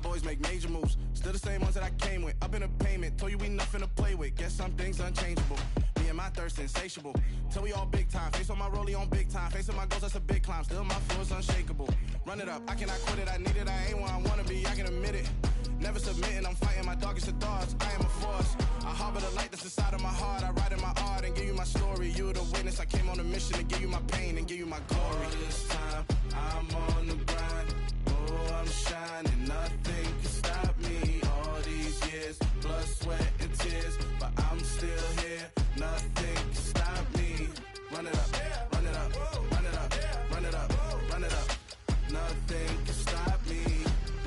boys make major moves. Still the same ones that I came with. Up in a payment, told you we nothing to play with. Guess some things unchangeable. Me and my thirst insatiable. Till we all big time. Face on my rollie on big time. Facing my goals, that's a big climb. Still my flow is unshakable. Run it up, I cannot quit it. I need it, I ain't where I wanna be. I can admit it. Never submitting, I'm fighting my darkest of thoughts. I am a force. I harbor the light that's inside of my heart. I write in my art and give you my story. You the witness. I came on a mission to give you my pain and give you my glory. All this time, I'm on the grind. Oh, I'm shining. Nothing can stop me. All these years, blood, sweat, and tears. But I'm still here. Nothing can stop me. Run it up, run it up, run it up, run it up, run it up. Nothing can stop me.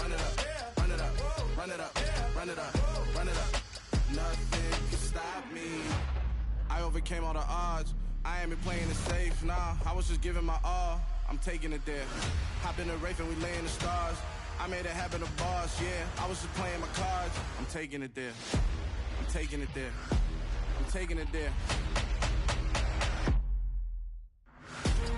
Run it up, run it up, run it up, run it up, run it up. Nothing can stop me. I overcame all the odds. I ain't been playing it safe, nah. I was just giving my all. I'm taking it there. Hop in the Wraith and we lay in the stars. I made it happen to boss, yeah. I was just playing my cards. I'm taking it there. I'm taking it there. I'm taking it there.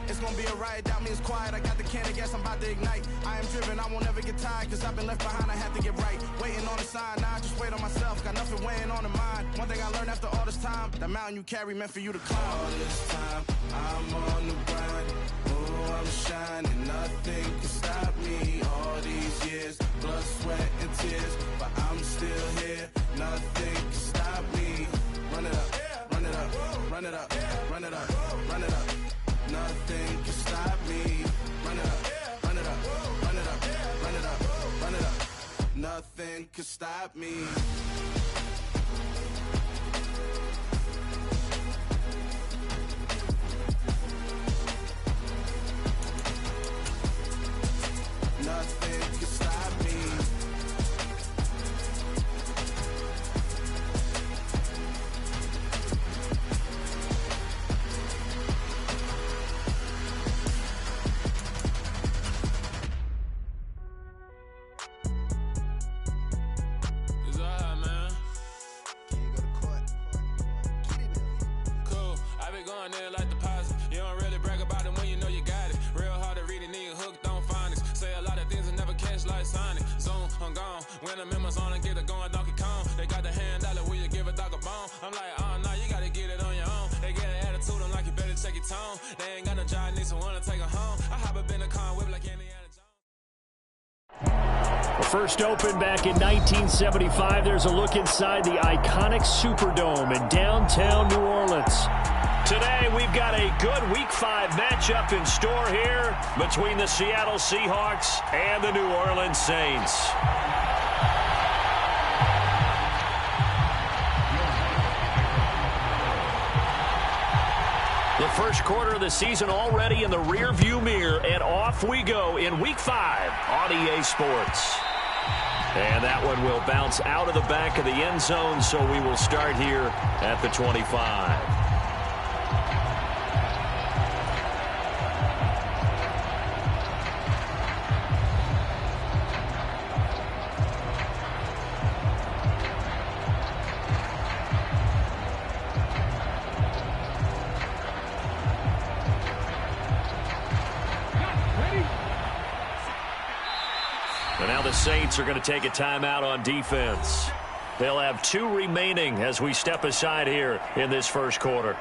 It's gonna be a riot, doubt me it's quiet. I got the can of gas, I'm about to ignite. I am driven, I won't ever get tired. Cause I've been left behind, I have to get right. Waiting on the sign, now I just wait on myself. Got nothing weighing on the mind. One thing I learned after all this time, the mountain you carry meant for you to climb. All this time, I'm on the grind. Oh, I'm shining, nothing can stop me. All these years, blood, sweat, and tears. But I'm still here, nothing can stop me. Run it up, run it up, run it up, run it up, run it up. Nothing can stop me. Run it up, run it up, run it up, run it up, run it up. Nothing can stop me. Nothing can stop me. When I'm in my zone and get it going Donkey Kong, they got the hand dollar, will you give a dog a bone? I'm like, oh no, you gotta get it on your own. They get an attitude, I'm like, you better check your tone. They ain't got no job, need someone to take her home. I hop up in a car and whip like Indiana Jones. The first opened back in 1975. There's a look inside the iconic Superdome in downtown New Orleans. Today, we've got a good Week 5 matchup in store here between the Seattle Seahawks and the New Orleans Saints. The first quarter of the season already in the rearview mirror, and off we go in Week 5 on EA Sports. And that one will bounce out of the back of the end zone, so we will start here at the 25. And now the Saints are going to take a timeout on defense. They'll have 2 remaining as we step aside here in this first quarter.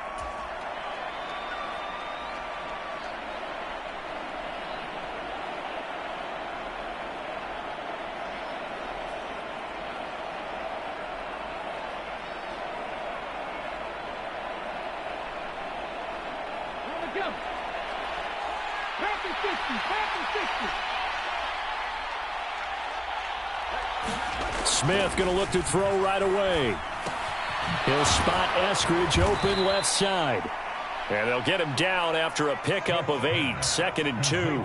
Smith going to look to throw right away. He'll spot Eskridge open left side. And they'll get him down after a pickup of 8, 2nd and 2.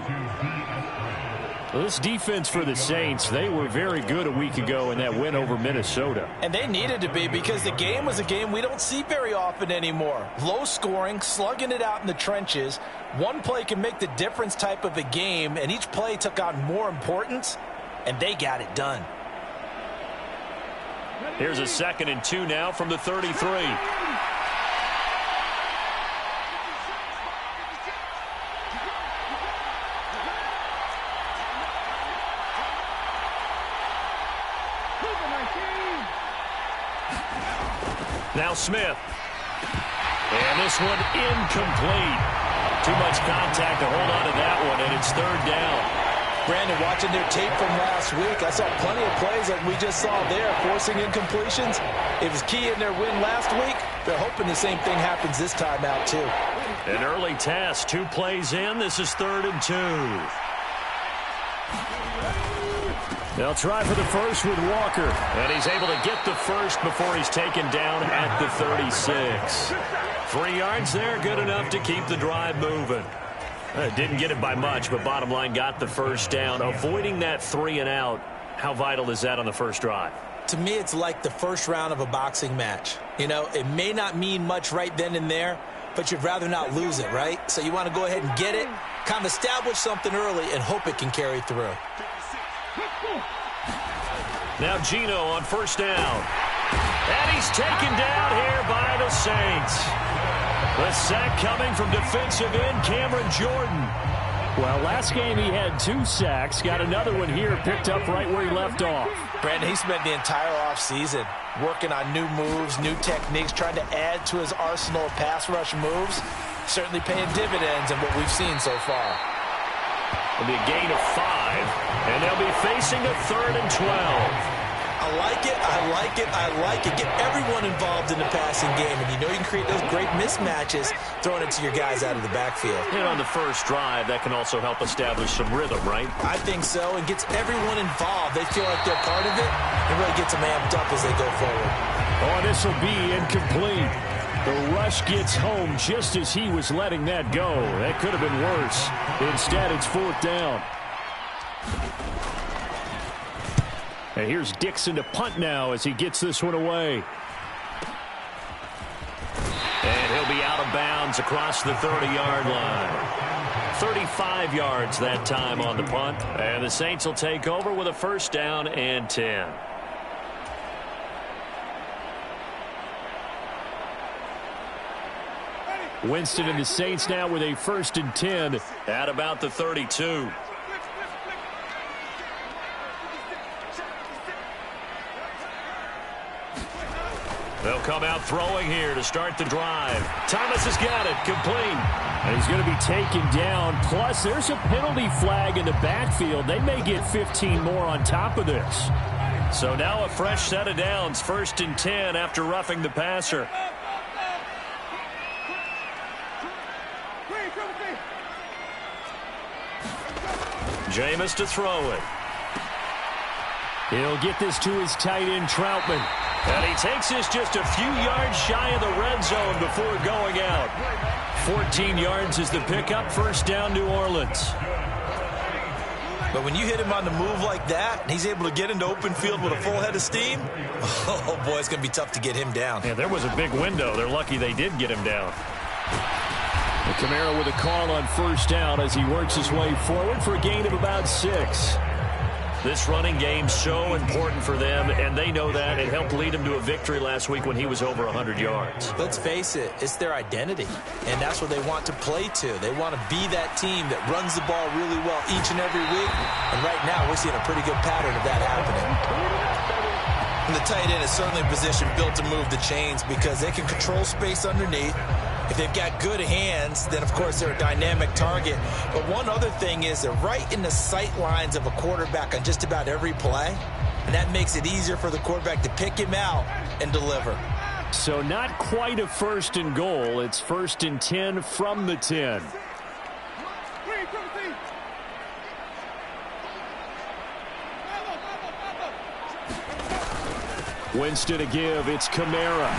Well, this defense for the Saints, they were very good a week ago in that win over Minnesota. And they needed to be, because the game was a game we don't see very often anymore. Low scoring, slugging it out in the trenches. One play can make the difference type of a game, and each play took on more importance, and they got it done. Here's a 2nd and 2 now from the 33. Now Smith. And this one incomplete. Too much contact to hold on to that one, and it's third down. Brandon, watching their tape from last week, I saw plenty of plays like we just saw there, forcing incompletions. It was key in their win last week. They're hoping the same thing happens this time out, too. An early test, 2 plays in. This is 3rd and 2. They'll try for the first with Walker. And he's able to get the first before he's taken down at the 36. 3 yards there, good enough to keep the drive moving. Didn't get it by much, but bottom line got the first down. Avoiding that 3 and out, how vital is that on the first drive? To me, it's like the first round of a boxing match. You know, it may not mean much right then and there, but you'd rather not lose it, right? So you want to go ahead and get it, kind of establish something early, and hope it can carry through. Now Gino on first down. And he's taken down here by the Saints. The sack coming from defensive end Cameron Jordan. Well, last game he had 2 sacks. Got another one here picked up right where he left off. Brandon, he spent the entire offseason working on new moves, new techniques, trying to add to his arsenal of pass rush moves. Certainly paying dividends in what we've seen so far. It'll be a gain of 5, and they'll be facing a 3rd and 12. I like it, I like it, I like it. Get everyone involved in the passing game, and you know you can create those great mismatches throwing it to your guys out of the backfield. And on the first drive, that can also help establish some rhythm, right? I think so, and gets everyone involved. They feel like they're part of it, and really gets them amped up as they go forward. Oh, this will be incomplete. The rush gets home just as he was letting that go. That could have been worse. Instead, it's 4th down. And here's Dixon to punt now as he gets this one away. And he'll be out of bounds across the 30-yard line. 35 yards that time on the punt. And the Saints will take over with a first down and 10. Winston and the Saints now with a 1st and 10 at about the 32. They'll come out throwing here to start the drive. Thomas has got it, complete. And he's going to be taken down. Plus, there's a penalty flag in the backfield. They may get 15 more on top of this. So now a fresh set of downs, 1st and 10 after roughing the passer. Jameis to throw it. He'll get this to his tight end, Troutman. And he takes this just a few yards shy of the red zone before going out. 14 yards is the pickup, 1st down, New Orleans. But when you hit him on the move like that, and he's able to get into open field with a full head of steam, oh boy, it's going to be tough to get him down. Yeah, there was a big window. They're lucky they did get him down. And Kamara with a call on 1st down as he works his way forward for a gain of about 6. This running game's so important for them, and they know that. It helped lead them to a victory last week when he was over 100 yards. Let's face it, it's their identity, and that's what they want to play to. They want to be that team that runs the ball really well each and every week, and right now we're seeing a pretty good pattern of that happening. And the tight end is certainly a position built to move the chains because they can control space underneath. If they've got good hands, then, of course, they're a dynamic target. But one other thing is they're right in the sight lines of a quarterback on just about every play, and that makes it easier for the quarterback to pick him out and deliver. So not quite a 1st and goal. It's 1st and 10 from the 10. Winston to give. It's Kamara.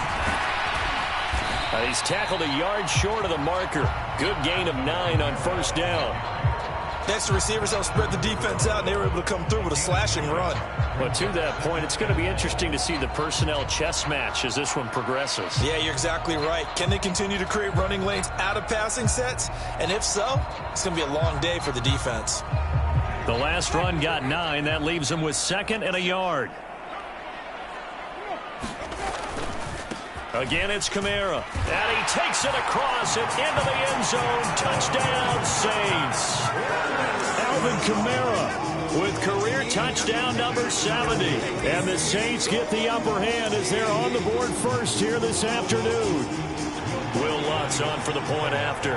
He's tackled a yard short of the marker. Good gain of 9 on 1st down. Next, the receivers helped spread the defense out, and they were able to come through with a slashing run. But to that point, it's going to be interesting to see the personnel chess match as this one progresses. Yeah, you're exactly right. Can they continue to create running lanes out of passing sets? And if so, it's going to be a long day for the defense. The last run got 9. That leaves him with 2nd and a yard. Again, it's Kamara. And he takes it across and into the end zone. Touchdown, Saints. Alvin Kamara with career touchdown number 70. And the Saints get the upper hand as they're on the board first here this afternoon. Will Lutz on for the point after.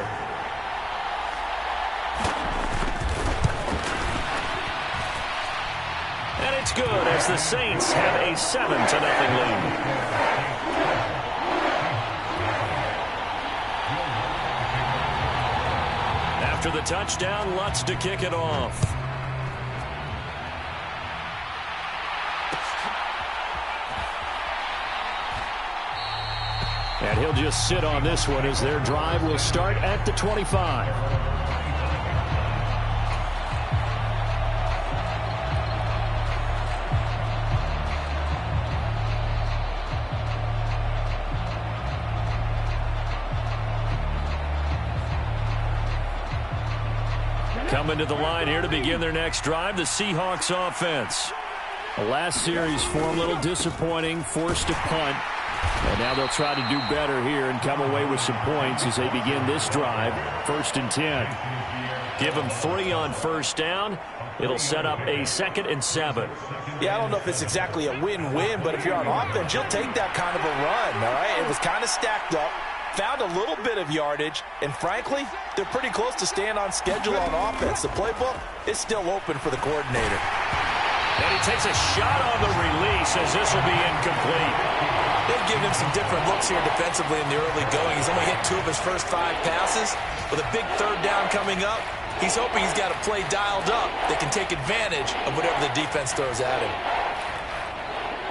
And it's good as the Saints have a 7-0 lead. After the touchdown, Lutz to kick it off. And he'll just sit on this one as their drive will start at the 25. Coming to the line here to begin their next drive, the Seahawks offense. The last series for a little disappointing, forced a punt. And now they'll try to do better here and come away with some points as they begin this drive, 1st and 10. Give them 3 on first down. It'll set up a 2nd and 7. Yeah, I don't know if it's exactly a win-win, but if you're on offense, you'll take that kind of a run, all right? It was kind of stacked up. Found a little bit of yardage, and frankly, they're pretty close to staying on schedule on offense. The playbook is still open for the coordinator. And he takes a shot on the release as this will be incomplete. They've given him some different looks here defensively in the early going. He's only hit 2 of his first 5 passes. With a big 3rd down coming up, he's hoping he's got a play dialed up that can take advantage of whatever the defense throws at him.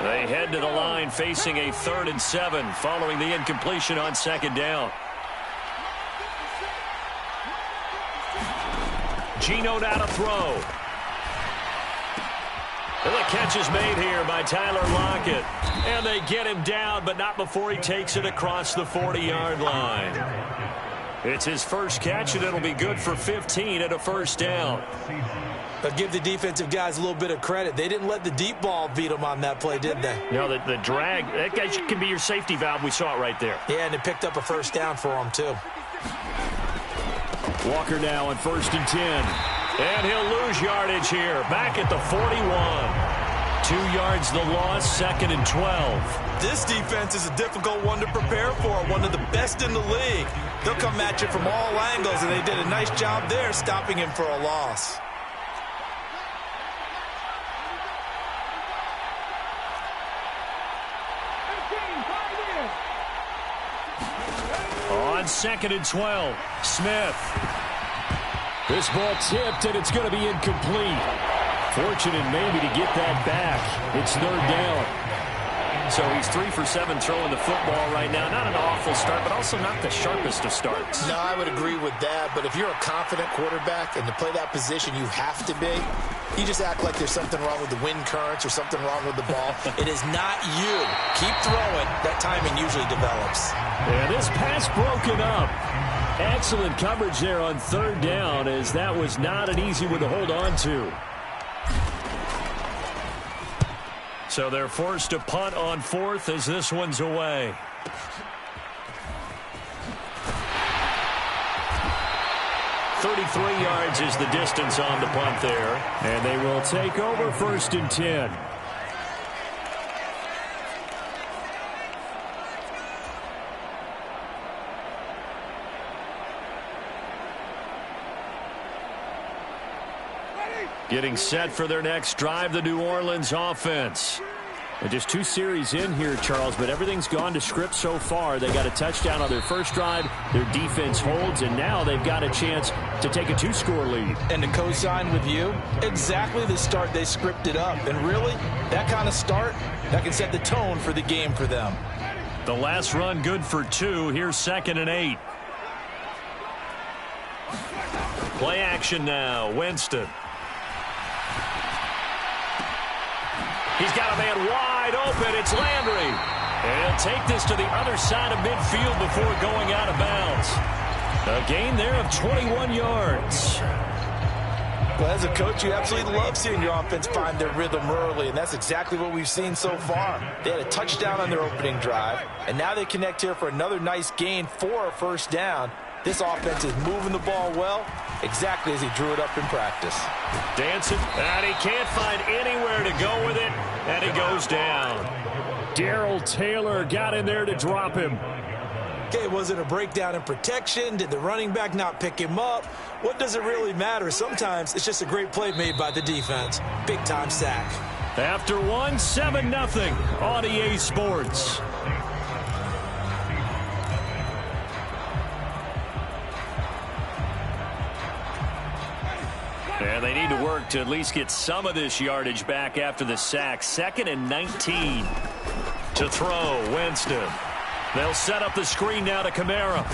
They head to the line facing a 3rd and 7 following the incompletion on 2nd down. Geno now to throw. And the catch is made here by Tyler Lockett. And they get him down, but not before he takes it across the 40-yard line. It's his first catch, and it'll be good for 15 at a 1st down. But give the defensive guys a little bit of credit. They didn't let the deep ball beat them on that play, did they? No, the drag, that guy can be your safety valve. We saw it right there. Yeah, and it picked up a 1st down for him, too. Walker now on 1st and 10. And he'll lose yardage here. Back at the 41. 2 yards the loss, 2nd and 12. This defense is a difficult one to prepare for. One of the best in the league. They'll come at you from all angles, and they did a nice job there stopping him for a loss. On 2nd and 12, Smith. This ball tipped, and it's going to be incomplete. Fortunate maybe to get that back. It's 3rd down. So he's 3 for 7 throwing the football right now. Not an awful start, but also not the sharpest of starts. No, I would agree with that. But if you're a confident quarterback and to play that position you have to be, you just act like there's something wrong with the wind currents or something wrong with the ball. It is not you. Keep throwing. That timing usually develops. And this pass broken up. Excellent coverage there on 3rd down, as that was not an easy one to hold on to. So they're forced to punt on 4th as this one's away. .33 yards is the distance on the punt there. And they will take over 1st and 10. Getting set for their next drive, the New Orleans offense. And just 2 series in here, Charles, but everything's gone to script so far. They got a touchdown on their first drive. Their defense holds, and now they've got a chance to take a 2-score lead. And to co-sign with you, exactly the start they scripted up. And really, that kind of start, that can set the tone for the game for them. The last run good for 2. Here's 2nd and 8. Play action now. Winston. He's got a man wide open. It's Landry. And he'll take this to the other side of midfield before going out of bounds. A gain there of 21 yards. Well, as a coach, you absolutely love seeing your offense find their rhythm early, and that's exactly what we've seen so far. They had a touchdown on their opening drive, and now they connect here for another nice gain for a 1st down. This offense is moving the ball well, exactly as he drew it up in practice. Dancing, and he can't find anywhere to go with it, and he goes down. Darrell Taylor got in there to drop him. Okay, was it a breakdown in protection? Did the running back not pick him up? What does it really matter? Sometimes it's just a great play made by the defense. Big-time sack. After one, 7-0 on EA Sports. And they need to work to at least get some of this yardage back after the sack. 2nd and 19 to throw. Winston. They'll set up the screen now to Kamara.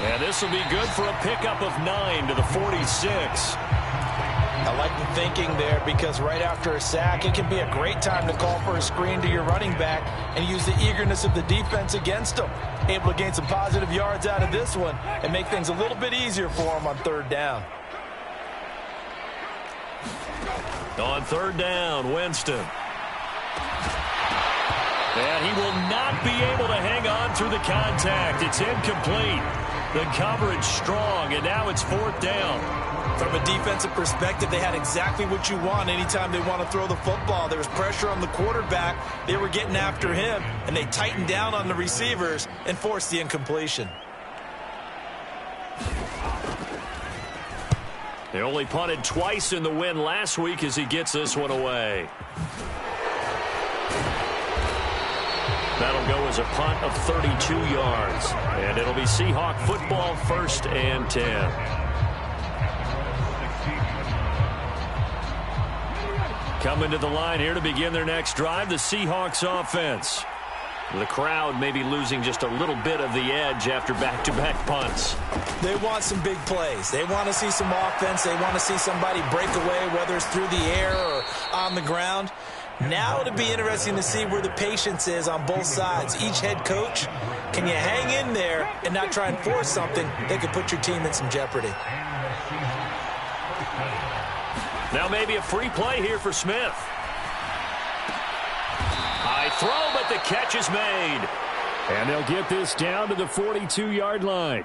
And this will be good for a pickup of 9 to the 46. I like the thinking there because right after a sack, it can be a great time to call for a screen to your running back and use the eagerness of the defense against them. Able to gain some positive yards out of this one and make things a little bit easier for them on 3rd down. On 3rd down, Winston. And he will not be able to hang on through the contact. It's incomplete. The coverage strong, and now it's 4th down. From a defensive perspective, they had exactly what you want anytime they want to throw the football. There was pressure on the quarterback. They were getting after him, and they tightened down on the receivers and forced the incompletion. They only punted twice in the win last week as he gets this one away. That'll go as a punt of 32 yards. And it'll be Seahawk football, 1st and 10. Coming to the line here to begin their next drive, the Seahawks offense. The crowd may be losing just a little bit of the edge after back-to-back punts. They want some big plays. They want to see some offense. They want to see somebody break away, whether it's through the air or on the ground. Now it'll be interesting to see where the patience is on both sides. Each head coach, can you hang in there and not try and force something that could put your team in some jeopardy? Now maybe a free play here for Smith. High throw, but the catch is made. And they'll get this down to the 42-yard line.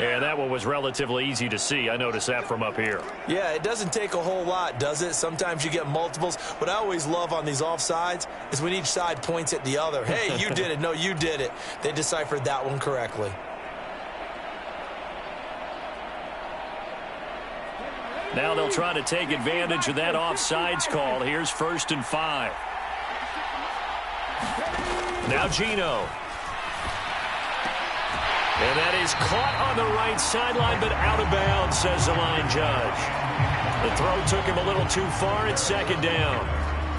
And that one was relatively easy to see. I noticed that from up here. Yeah, it doesn't take a whole lot, does it? Sometimes you get multiples. What I always love on these offsides is when each side points at the other. Hey, you did it. No, you did it. They deciphered that one correctly. Now they'll try to take advantage of that offsides call. Here's 1st and 5. Now Geno. And that is caught on the right sideline, but out of bounds, says the line judge. The throw took him a little too far. It's 2nd down.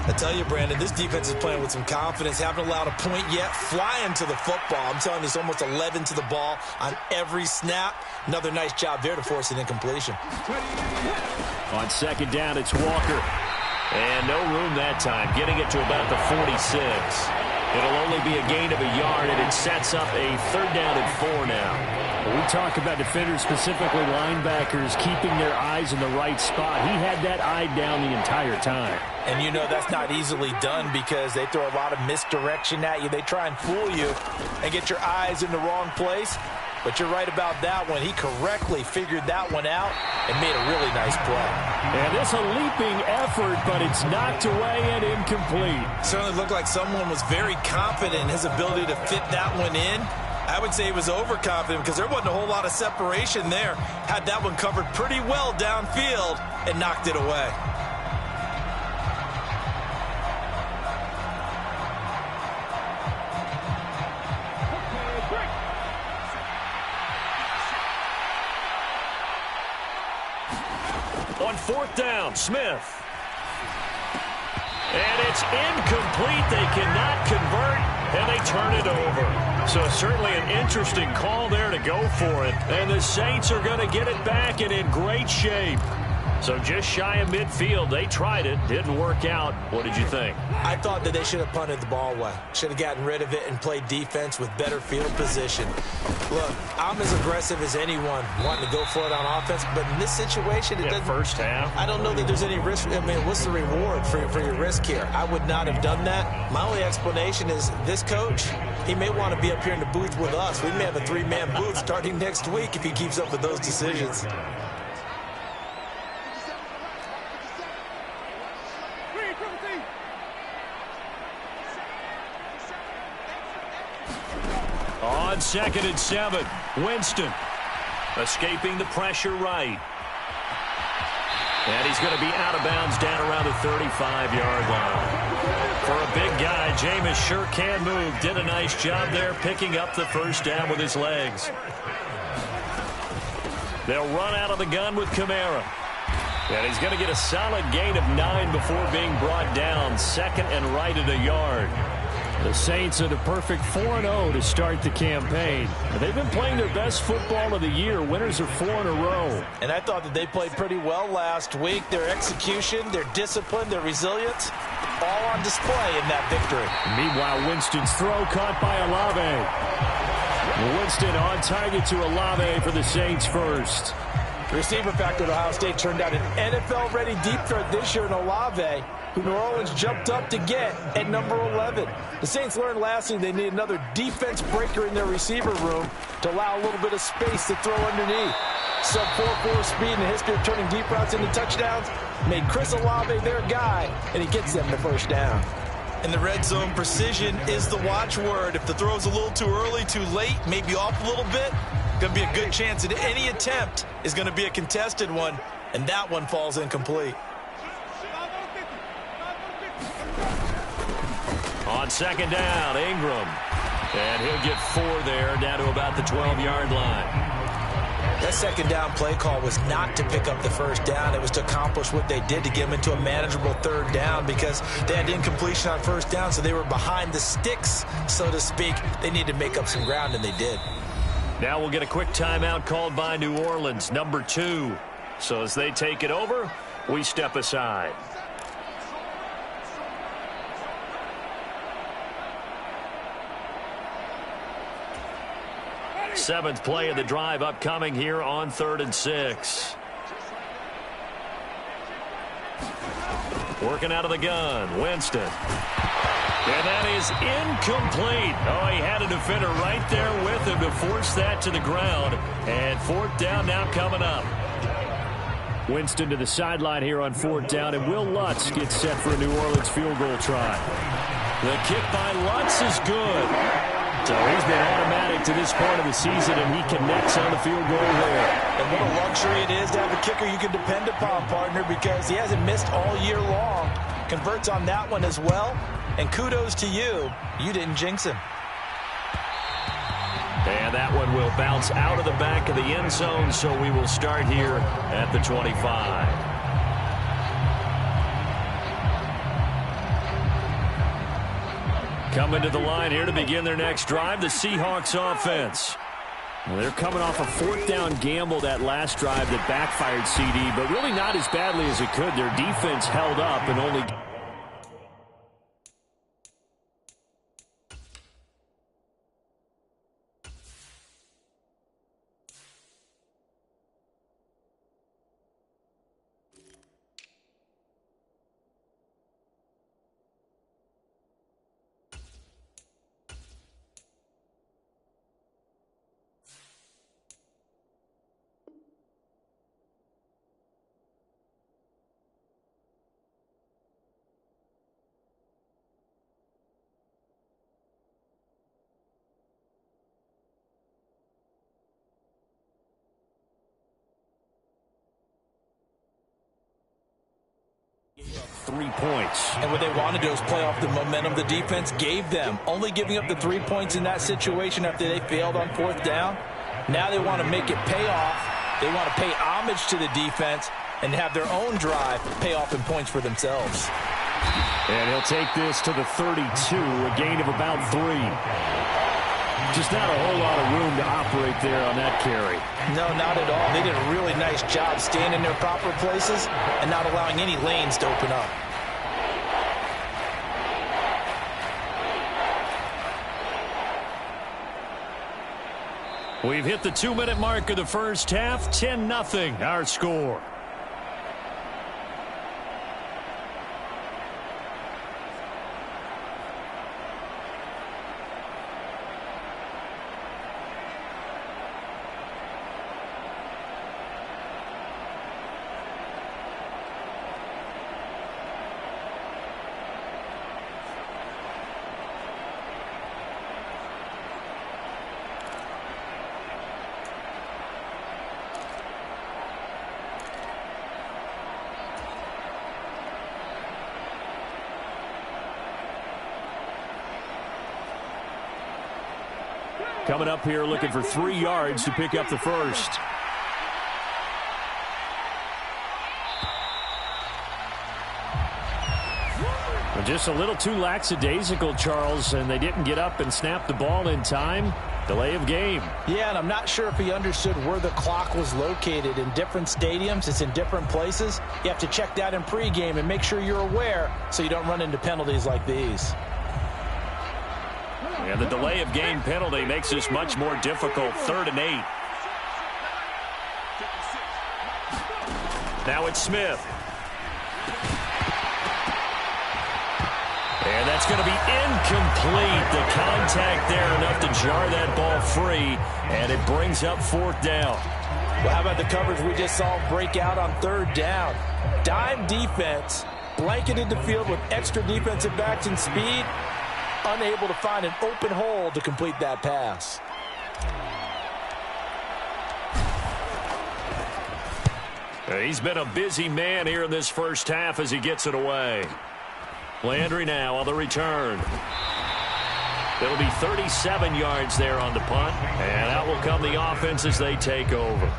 I tell you, Brandon, this defense is playing with some confidence. Haven't allowed a point yet. Flying to the football. I'm telling you, it's almost 11 to the ball on every snap. Another nice job there to force an incompletion. On 2nd down, it's Walker. And no room that time, getting it to about the 46. It'll only be a gain of a yard, and it sets up a 3rd down and 4 now. Well, we talk about defenders, specifically linebackers, keeping their eyes in the right spot. He had that eye down the entire time. And you know that's not easily done because they throw a lot of misdirection at you. They try and fool you and get your eyes in the wrong place. But you're right about that one. He correctly figured that one out and made a really nice play. And it's a leaping effort, but it's knocked away and incomplete. Certainly looked like someone was very confident in his ability to fit that one in. I would say he was overconfident because there wasn't a whole lot of separation there. Had that one covered pretty well downfield and knocked it away. On 4th down, Smith. And it's incomplete. They cannot convert, and they turn it over. So certainly an interesting call there to go for it. And the Saints are going to get it back and in great shape. So just shy of midfield. They tried it. Didn't work out. What did you think? I thought that they should have punted the ball away. Should have gotten rid of it and played defense with better field position. Look, I'm as aggressive as anyone wanting to go for it on offense, but in this situation, it doesn't. First half. I don't know that there's any risk. I mean, what's the reward for your risk here? I would not have done that. My only explanation is this coach, he may want to be up here in the booth with us. We may have a 3-man booth starting next week if he keeps up with those decisions. On 2nd and 7, Winston escaping the pressure right. And he's going to be out of bounds down around the 35-yard line. For a big guy, Jameis sure can move. Did a nice job there picking up the first down with his legs. They'll run out of the gun with Kamara. And he's going to get a solid gain of 9 before being brought down. 2nd and right at a yard. The Saints are the perfect 4-0 to start the campaign. They've been playing their best football of the year. Winners are 4 in a row. And I thought that they played pretty well last week. Their execution, their discipline, their resilience, all on display in that victory. Meanwhile, Winston's throw caught by Olave. Winston on target to Olave for the Saints first. The receiver factor at Ohio State turned out an NFL-ready deep threat this year in Olave, who New Orleans jumped up to get at number 11. The Saints learned last year they need another defense breaker in their receiver room to allow a little bit of space to throw underneath. Sub-4.4 speed and the history of turning deep routes into touchdowns made Chris Olave their guy, and he gets them the first down. In the red zone, precision is the watchword. If the throw's a little too early, too late, maybe off a little bit, going to be a good chance that any attempt is going to be a contested one, and that one falls incomplete. On 2nd down, Ingram. And he'll get 4 there, down to about the 12-yard line. That 2nd down play call was not to pick up the first down. It was to accomplish what they did to get them into a manageable 3rd down because they had incompletion on 1st down, so they were behind the sticks, so to speak. They needed to make up some ground, and they did. Now we'll get a quick timeout called by New Orleans, number 2. So as they take it over, we step aside. Seventh play of the drive upcoming here on 3rd and 6. Working out of the gun, Winston. And that is incomplete. Oh, he had a defender right there with him to force that to the ground. And 4th down now coming up. Winston to the sideline here on 4th down, and Will Lutz gets set for a New Orleans field goal try. The kick by Lutz is good. So he's been automatic to this point of the season, and he connects on the field goal there. And what a luxury it is to have a kicker you can depend upon, partner, because he hasn't missed all year long. Converts on that one as well. And kudos to you. You didn't jinx him. And that one will bounce out of the back of the end zone, so we will start here at the 25. Coming to the line here to begin their next drive, the Seahawks offense. Well, they're coming off a 4th down gamble that last drive that backfired CD, but really not as badly as it could. Their defense held up and only... points. And what they want to do is play off the momentum the defense gave them. Only giving up the 3 points in that situation after they failed on 4th down. Now they want to make it pay off. They want to pay homage to the defense and have their own drive pay off in points for themselves. And he'll take this to the 32, a gain of about 3. Just not a whole lot of room to operate there on that carry. No, not at all. They did a really nice job staying in their proper places and not allowing any lanes to open up. We've hit the 2-minute mark of the first half. 10-0 our score. Coming up here looking for 3 yards to pick up the first. Just a little too lackadaisical, Charles, and they didn't get up and snap the ball in time. Delay of game. Yeah, and I'm not sure if he understood where the clock was located. In different stadiums, it's in different places. You have to check that in pregame and make sure you're aware so you don't run into penalties like these. And the delay of game penalty makes this much more difficult. 3rd and 8. Now it's Smith. And that's going to be incomplete. The contact there enough to jar that ball free, and it brings up 4th down. Well, how about the coverage we just saw break out on 3rd down? Dime defense, blanketed the field with extra defensive backs and speed, unable to find an open hole to complete that pass. He's been a busy man here in this first half as he gets it away. Landry now on the return. It'll be 37 yards there on the punt, and out will come the offense as they take over.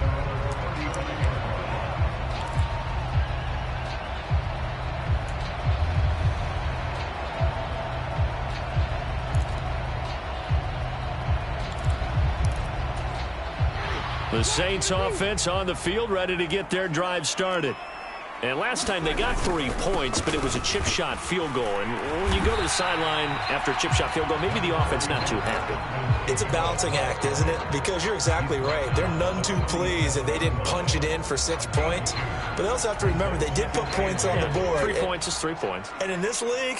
The Saints offense on the field, ready to get their drive started. And last time they got 3 points, but it was a chip shot field goal. And when you go to the sideline after a chip shot field goal, maybe the offense not too happy. It's a balancing act, isn't it? Because you're exactly right. They're none too pleased that they didn't punch it in for 6 points. But they also have to remember they did put points on the board. 3 points is 3 points. And in this league,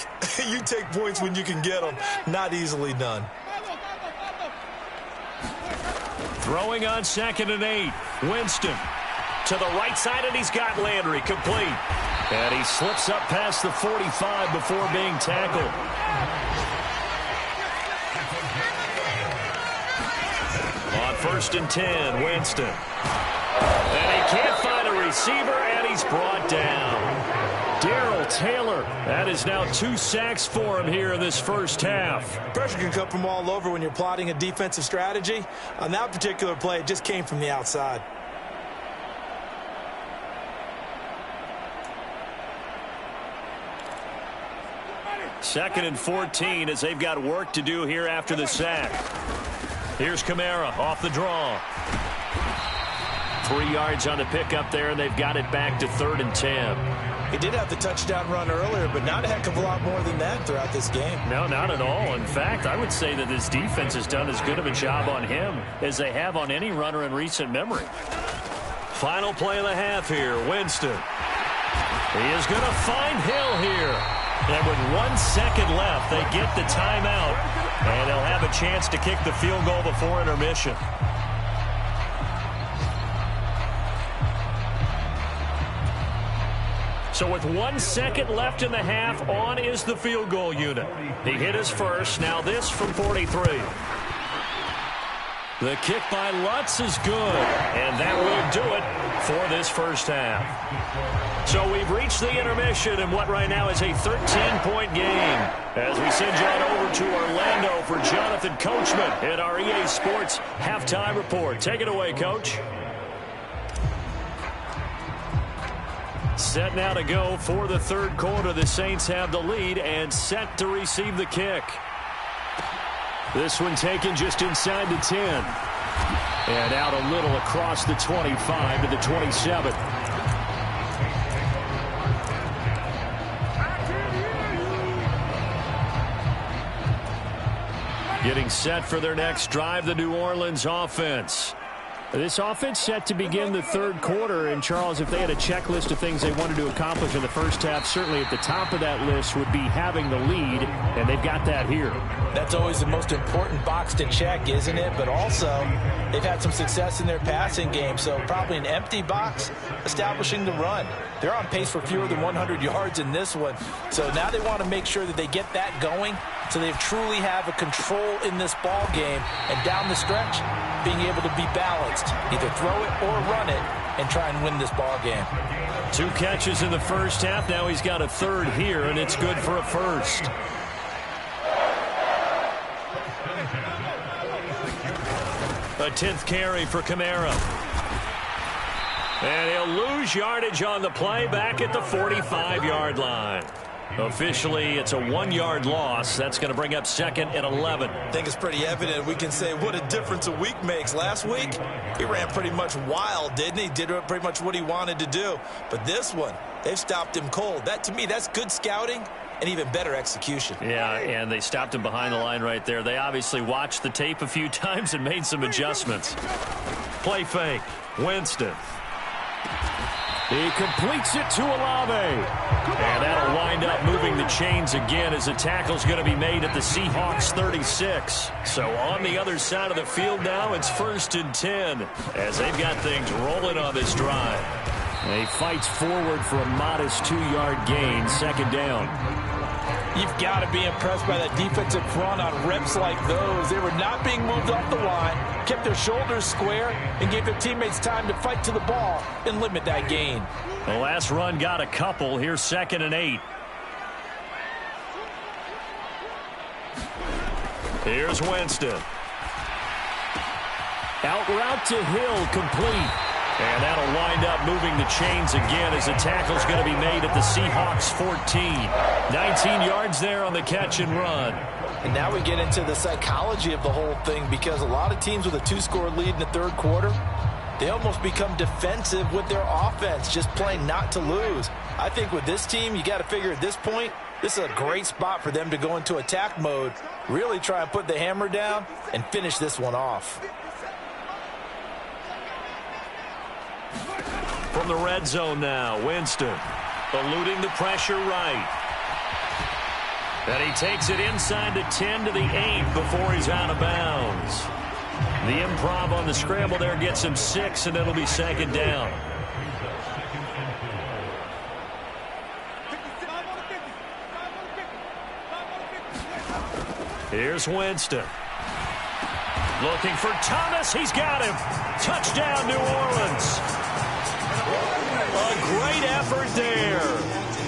you take points when you can get them. Not easily done. Throwing on 2nd and 8. Winston to the right side, and he's got Landry complete. And he slips up past the 45 before being tackled. On 1st and 10, Winston. And he can't find a receiver, and he's brought down. Darrell Taylor. That is now 2 sacks for him here in this first half. Pressure can come from all over when you're plotting a defensive strategy. On that particular play, it just came from the outside. Second and 14 as they've got work to do here after the sack. Here's Kamara off the draw. 3 yards on the pickup there, and they've got it back to 3rd and 10. He did have the touchdown run earlier, but not a heck of a lot more than that throughout this game. No, not at all. In fact, I would say that this defense has done as good of a job on him as they have on any runner in recent memory. Final play of the half here, Winston. He is going to find Hill here. And with 1 second left, they get the timeout, and they'll have a chance to kick the field goal before intermission. So with 1 second left in the half, on is the field goal unit. He hit his first. Now this from 43. The kick by Lutz is good, and that will do it for this first half. So we've reached the intermission in what right now is a 13-point game. As we send you on over to Orlando for Jonathan Coachman in our EA Sports Halftime Report. Take it away, Coach. Set now to go for the 3rd quarter. The Saints have the lead and set to receive the kick. This one taken just inside the 10. And out a little across the 25 to the 27. Getting set for their next drive, the New Orleans offense. This offense set to begin the third quarter. And, Charles, if they had a checklist of things they wanted to accomplish in the first half, certainly at the top of that list would be having the lead, and they've got that here. That's always the most important box to check, isn't it? But also, they've had some success in their passing game, so probably an empty box establishing the run. They're on pace for fewer than 100 yards in this one. So now they want to make sure that they get that going so they truly have a control in this ball game. And down the stretch, being able to be balanced, either throw it or run it, and try and win this ball game. 2 catches in the first half. Now he's got a third here, and it's good for a first. A 10th carry for Kamara. And he'll lose yardage on the play back at the 45-yard line. Officially, it's a 1-yard loss. That's going to bring up second and 11. I think it's pretty evident. We can say what a difference a week makes. Last week, he ran pretty much wild, didn't he? Did pretty much what he wanted to do. But this one, they've stopped him cold. That, to me, that's good scouting and even better execution. Yeah, and they stopped him behind the line right there. They obviously watched the tape a few times and made some adjustments. Play fake. Winston. He completes it to Olave. And that'll wind up moving the chains again as the tackle's going to be made at the Seahawks 36. So on the other side of the field now, it's 1st and 10 as they've got things rolling on this drive. And he fights forward for a modest 2-yard gain, 2nd down. You've got to be impressed by that defensive front on reps like those. They were not being moved off the line, kept their shoulders square, and gave their teammates time to fight to the ball and limit that gain. The last run got a couple. Here's 2nd and 8. Here's Winston. Out route to Hill, complete. And that'll wind up moving the chains again as the tackle's going to be made at the Seahawks 14. 19 yards there on the catch and run. And now we get into the psychology of the whole thing, because a lot of teams with a 2-score lead in the third quarter, they almost become defensive with their offense, just playing not to lose. I think with this team, you got to figure at this point, this is a great spot for them to go into attack mode, really try and put the hammer down and finish this one off. From the red zone now, Winston eluding the pressure right. And he takes it inside the 10 to the 8 before he's out of bounds. The improv on the scramble there gets him 6, and it'll be 2nd down. Here's Winston. Looking for Thomas. He's got him. Touchdown, New Orleans. A great effort there.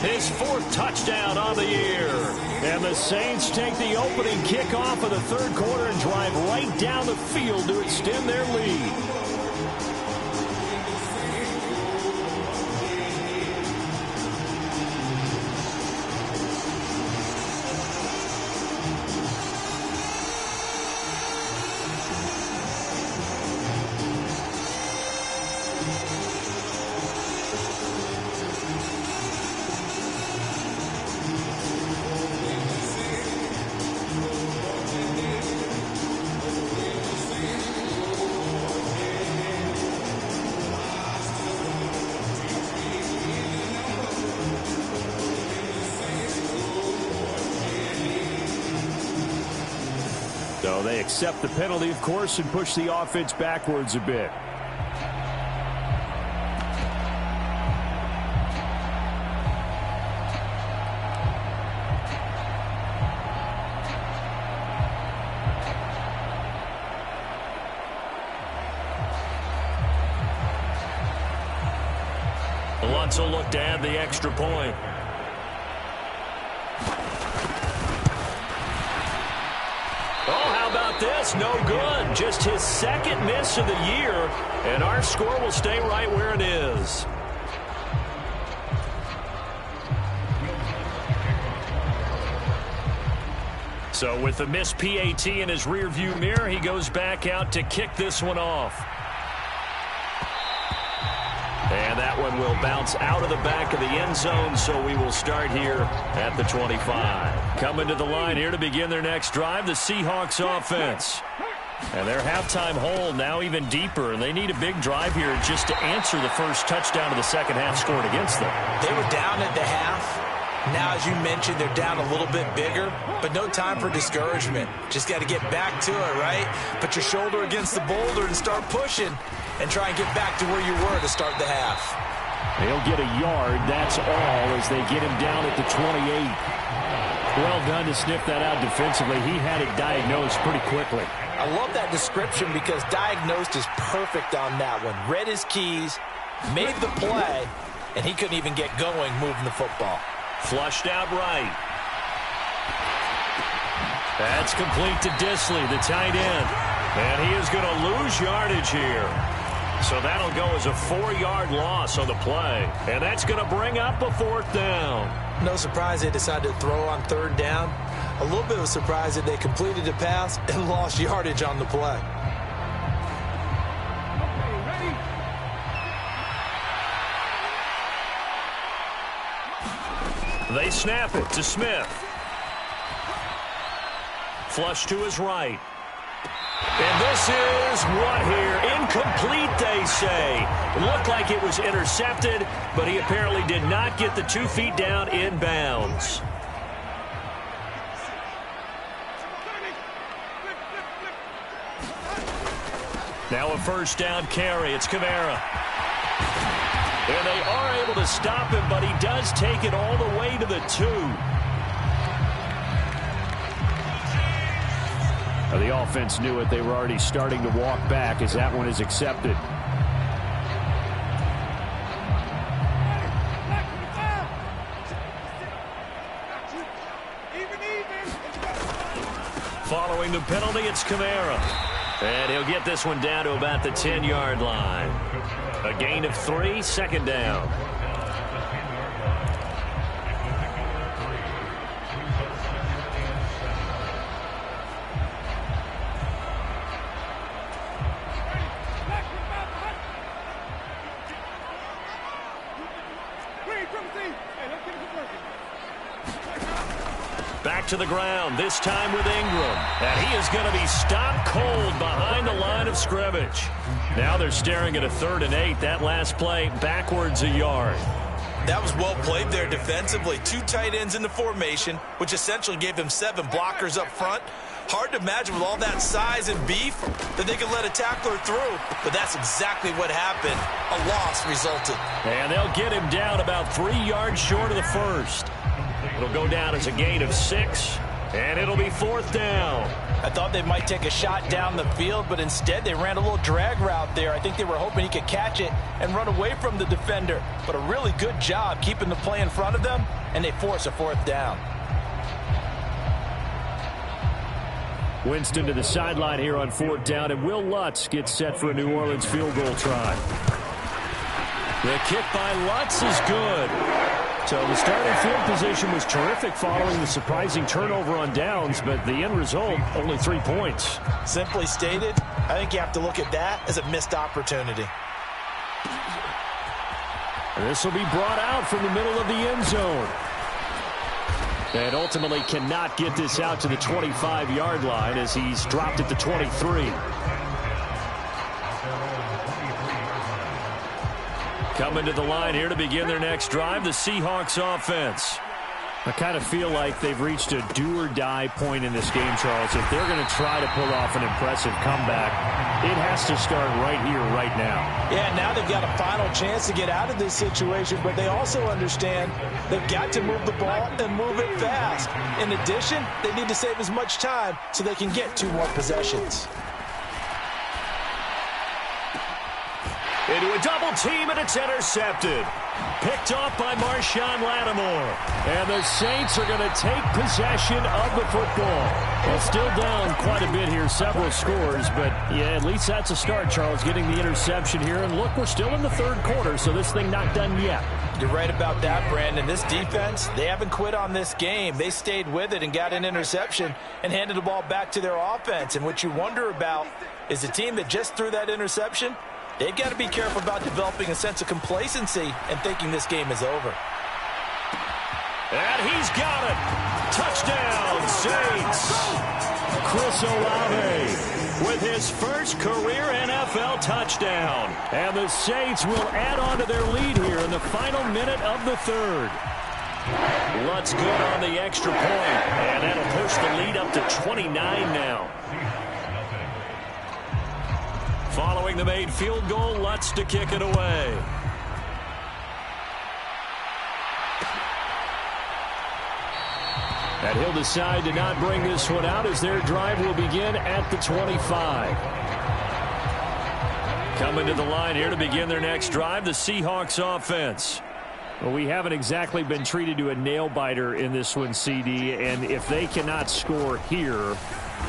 His 4th touchdown on the year. And the Saints take the opening kickoff of the third quarter and drive right down the field to extend their lead. So they accept the penalty, of course, and push the offense backwards a bit. Lutz will look to add the extra point. This no good. Just his 2nd miss of the year, and our score will stay right where it is. So with the missed PAT in his rearview mirror, he goes back out to kick this one off. And that one will bounce out of the back of the end zone, so we will start here at the 25. Coming to the line here to begin their next drive, the Seahawks offense. And their halftime hole now even deeper, and they need a big drive here just to answer the first touchdown of the second half scored against them. They were down at the half. Now, as you mentioned, they're down a little bit bigger, but no time for discouragement. Just got to get back to it, right? Put your shoulder against the boulder and start pushing and try and get back to where you were to start the half. They'll get a yard, that's all, as they get him down at the 28. Well done to sniff that out defensively. He had it diagnosed pretty quickly. I love that description because diagnosed is perfect on that one. Read his keys, made the play, and he couldn't even get going moving the football. Flushed out right. That's complete to Disley, the tight end. And he is going to lose yardage here. So that'll go as a 4-yard loss on the play. And that's going to bring up a fourth down. No surprise they decided to throw on third down. A little bit of a surprise that they completed the pass and lost yardage on the play. They snap it to Smith. Flush to his right. And this is what here? Incomplete, they say. It looked like it was intercepted, but he apparently did not get the 2 feet down in bounds. Now a first down carry. It's Kamara. And they are able to stop him, but he does take it all the way to the 2. The offense knew it. They were already starting to walk back as that one is accepted. Following the penalty, it's Kamara. And he'll get this one down to about the 10-yard line. A gain of 3, second down. Back to the ground, this time with Ingram. And he is going to be stopped cold behind the line of scrimmage. Now they're staring at a 3rd and 8. That last play backwards a yard. That was well played there defensively. 2 tight ends in the formation, which essentially gave them 7 blockers up front. Hard to imagine with all that size and beef that they could let a tackler through, but that's exactly what happened. A loss resulted. And they'll get him down about 3 yards short of the first. It'll go down as a gain of 6, and it'll be 4th down. I thought they might take a shot down the field, but instead they ran a little drag route there. I think they were hoping he could catch it and run away from the defender. But a really good job keeping the play in front of them, and they force a 4th down. Winston to the sideline here on 4th down, and Will Lutz gets set for a New Orleans field goal try. The kick by Lutz is good. So the starting field position was terrific following the surprising turnover on downs, but the end result, only 3 points. Simply stated, I think you have to look at that as a missed opportunity. And this will be brought out from the middle of the end zone. And ultimately cannot get this out to the 25-yard line as he's dropped at the 23. Coming to the line here to begin their next drive, the Seahawks offense. I kind of feel like they've reached a do-or-die point in this game, Charles. If they're going to try to pull off an impressive comeback, it has to start right here, right now. Yeah, now they've got a final chance to get out of this situation, but they also understand they've got to move the ball and move it fast. In addition, they need to save as much time so they can get 2 more possessions. Into a double team, and it's intercepted. picked off by Marshawn Lattimore. And the Saints are going to take possession of the football. Well, still down quite a bit here, several scores, but yeah, at least that's a start, Charles, getting the interception here. And look, we're still in the third quarter, so this thing not done yet. You're right about that, Brandon. This defense, they haven't quit on this game. They stayed with it and got an interception and handed the ball back to their offense. And what you wonder about is the team that just threw that interception, they've got to be careful about developing a sense of complacency and thinking this game is over. And he's got it. Touchdown, Saints. Chris Olave with his first career NFL touchdown. And the Saints will add on to their lead here in the final minute of the third. Lutz good on the extra point, and that'll push the lead up to 29 now. Following the made field goal, Lutz to kick it away. And he'll decide to not bring this one out as their drive will begin at the 25. Coming to the line here to begin their next drive, the Seahawks offense. Well, we haven't exactly been treated to a nail-biter in this one, CD, and if they cannot score here,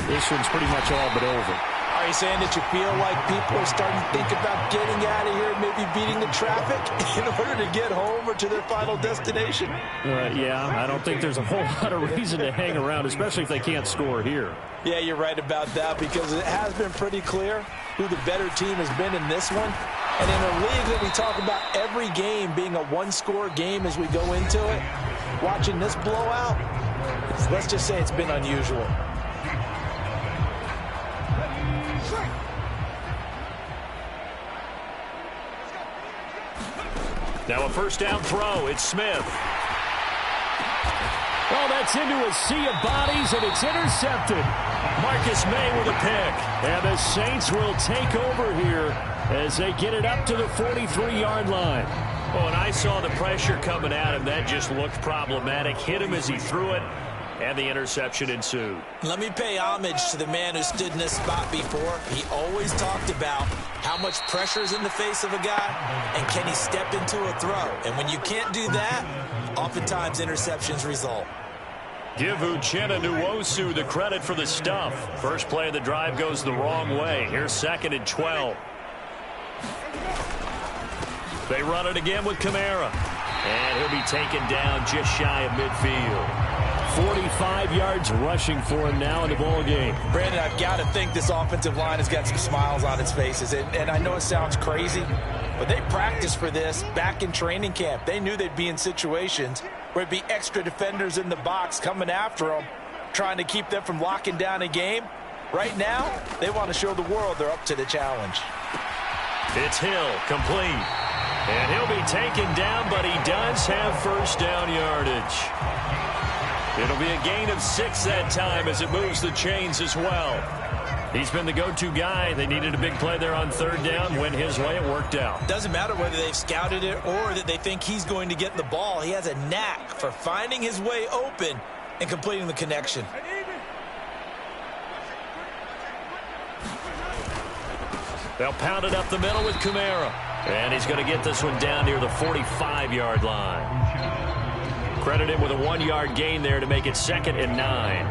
this one's pretty much all but over. Are you saying that you feel like people are starting to think about getting out of here and maybe beating the traffic in order to get home or to their final destination? Yeah, I don't think there's a whole lot of reason to hang around, especially if they can't score here. Yeah, you're right about that because it has been pretty clear who the better team has been in this one. And in a league that we talk about every game being a one-score game as we go into it, watching this blowout, let's just say it's been unusual. Now a first down throw. It's Smith. Well, that's into a sea of bodies, and it's intercepted. Marcus May with a pick. And the Saints will take over here as they get it up to the 43-yard line. Oh, and I saw the pressure coming at him. That just looked problematic. Hit him as he threw it, and the interception ensued. Let me pay homage to the man who stood in this spot before. He always talked about how much pressure is in the face of a guy, and can he step into a throw? And when you can't do that, oftentimes interceptions result. Give Uchenna Nwosu the credit for the stuff. First play of the drive goes the wrong way. Here's 2nd and 12. They run it again with Kamara. And he'll be taken down just shy of midfield. 45 yards rushing for him now in the ball game. Brandon, I've got to think this offensive line has got some smiles on its faces. And I know it sounds crazy, but they practiced for this back in training camp. They knew they'd be in situations where it'd be extra defenders in the box coming after them, trying to keep them from locking down a game. Right now, they want to show the world they're up to the challenge. It's Hill, complete. And he'll be taken down, but he does have first down yardage. It'll be a gain of 6 that time as it moves the chains as well. He's been the go-to guy. They needed a big play there on 3rd down. Went his way. It worked out. Doesn't matter whether they've scouted it or that they think he's going to get the ball. He has a knack for finding his way open and completing the connection. They'll pound it up the middle with Kamara. And he's going to get this one down near the 45-yard line. Credit him with a 1-yard gain there to make it 2nd and 9.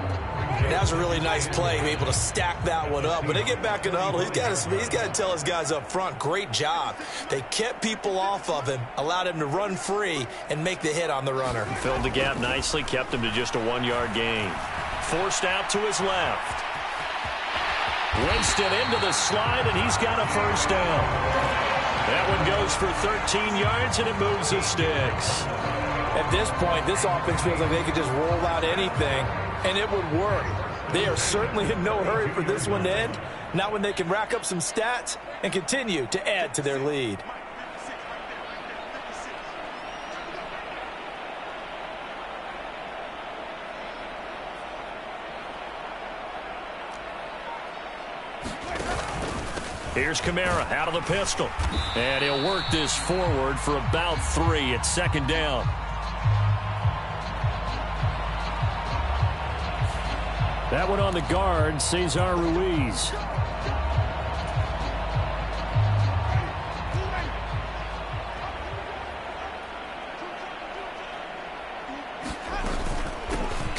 That was a really nice play, able to stack that one up. When they get back in the huddle, he's got to tell his guys up front, great job. They kept people off of him, allowed him to run free and make the hit on the runner. Filled the gap nicely, kept him to just a 1-yard gain. Forced out to his left. Winston into the slide, and he's got a first down. That one goes for 13 yards, and it moves the sticks. At this point, this offense feels like they could just roll out anything, and it would work. They are certainly in no hurry for this one to end, not when they can rack up some stats and continue to add to their lead. Here's Kamara out of the pistol. And he'll work this forward for about 3 at 2nd down. That one on the guard, Cesar Ruiz.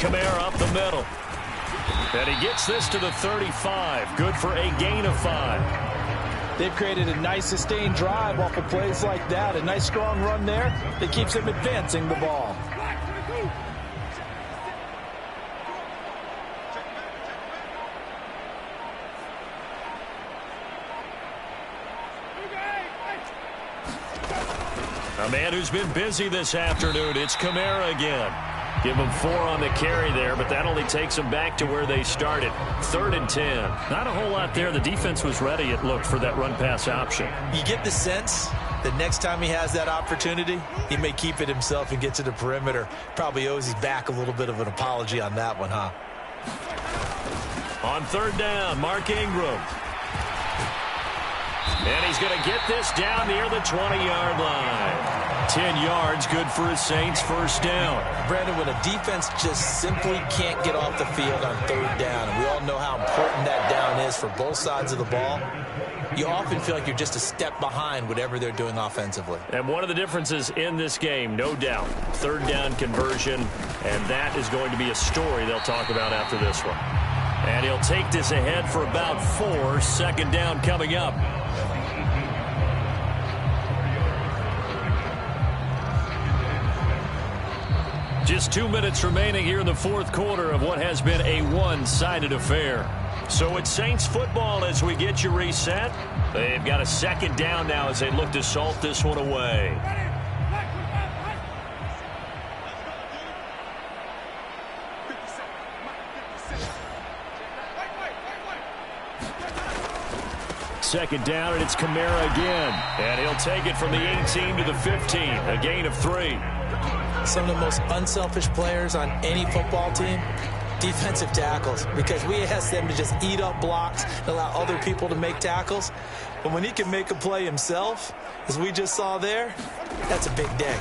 Kamara up the middle. And he gets this to the 35. Good for a gain of 5. They've created a nice sustained drive off of plays like that. A nice strong run there that keeps them advancing the ball. A man who's been busy this afternoon. It's Kamara again. Give him 4 on the carry there, but that only takes them back to where they started. 3rd and 10. Not a whole lot there. The defense was ready, it looked, for that run-pass option. You get the sense that next time he has that opportunity, he may keep it himself and get to the perimeter. Probably owes his back a little bit of an apology on that one, huh? On 3rd down, Mark Ingram. And he's going to get this down near the 20-yard line. 10 yards, good for his Saints, 1st down. Brandon, when a defense just simply can't get off the field on 3rd down, and we all know how important that down is for both sides of the ball, you often feel like you're just a step behind whatever they're doing offensively. And one of the differences in this game, no doubt, 3rd down conversion, and that is going to be a story they'll talk about after this one. And he'll take this ahead for about 4. 2nd down coming up. Just 2 minutes remaining here in the 4th quarter of what has been a one-sided affair. So it's Saints football as we get you reset. They've got a 2nd down now as they look to salt this one away. Second down, and it's Kamara again. And he'll take it from the 18 to the 15, a gain of 3. Some of the most unselfish players on any football team, defensive tackles, because we ask them to just eat up blocks and allow other people to make tackles. But when he can make a play himself, as we just saw there, that's a big day.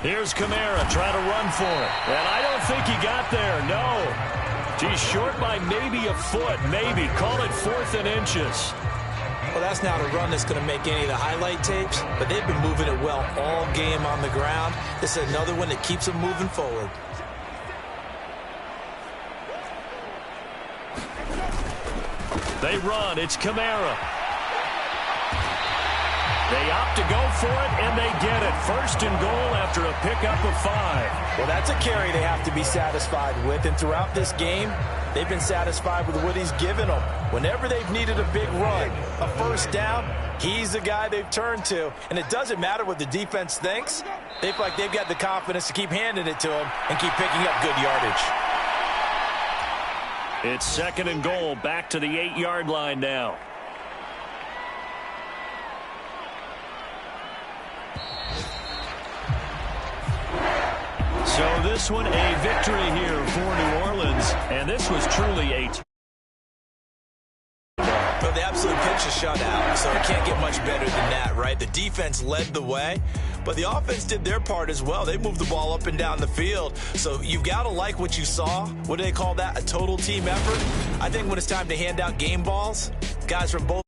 Here's Kamara trying to run for it. And I don't think he got there, no. He's short by maybe a foot, maybe. Call it 4th and inches. Well, that's not a run that's going to make any of the highlight tapes, but they've been moving it well all game on the ground. This is another one that keeps them moving forward. They run. It's Kamara. They opt to go for it, and they get it. 1st and goal after a pickup of 5. Well, that's a carry they have to be satisfied with, and throughout this game, they've been satisfied with what he's given them. Whenever they've needed a big run, a 1st down, he's the guy they've turned to. And it doesn't matter what the defense thinks. They feel like they've got the confidence to keep handing it to him and keep picking up good yardage. It's 2nd and goal, back to the 8-yard line now. So this one, a victory here for New Orleans, and this was truly a... Well, the absolute pitch is shut out, so it can't get much better than that, right? The defense led the way, but the offense did their part as well. They moved the ball up and down the field, so you've got to like what you saw. What do they call that? A total team effort? I think when it's time to hand out game balls, guys from both